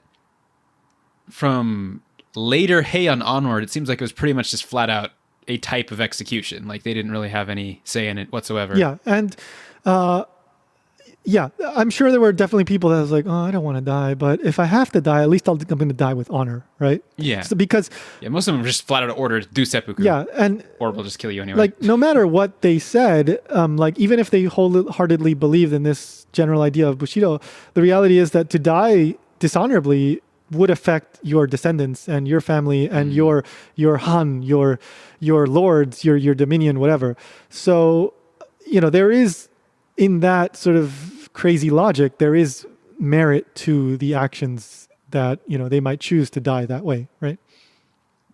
from later Heian onward, it seems like it was pretty much just flat out a type of execution. Like they didn't really have any say in it whatsoever. Yeah, and I'm sure there were definitely people that was like, oh, I don't want to die, but if I have to die, at least I'm going to die with honor, right? Yeah. So because most of them were just flat out ordered to do seppuku. Yeah, and or we'll just kill you anyway. Like no matter what they said, like even if they wholeheartedly believed in this general idea of Bushido, the reality is that to die dishonorably would affect your descendants and your family and your han, your lords, your dominion, whatever. So, there is in that sort of crazy logic, there is merit to the actions that, they might choose to die that way, right?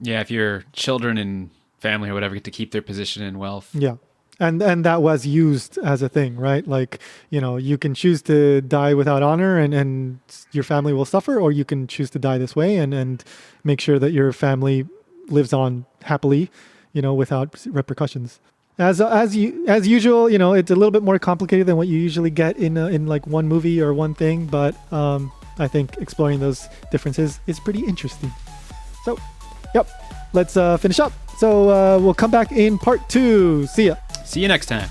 Yeah, if your children and family or whatever get to keep their position and wealth. Yeah. And that was used as a thing, right? Like, you can choose to die without honor and your family will suffer, or you can choose to die this way and make sure that your family lives on happily, without repercussions. As usual, it's a little bit more complicated than what you usually get in like one movie or one thing, but I think exploring those differences is pretty interesting. So, yep, let's finish up. So we'll come back in part 2. See ya. See you next time.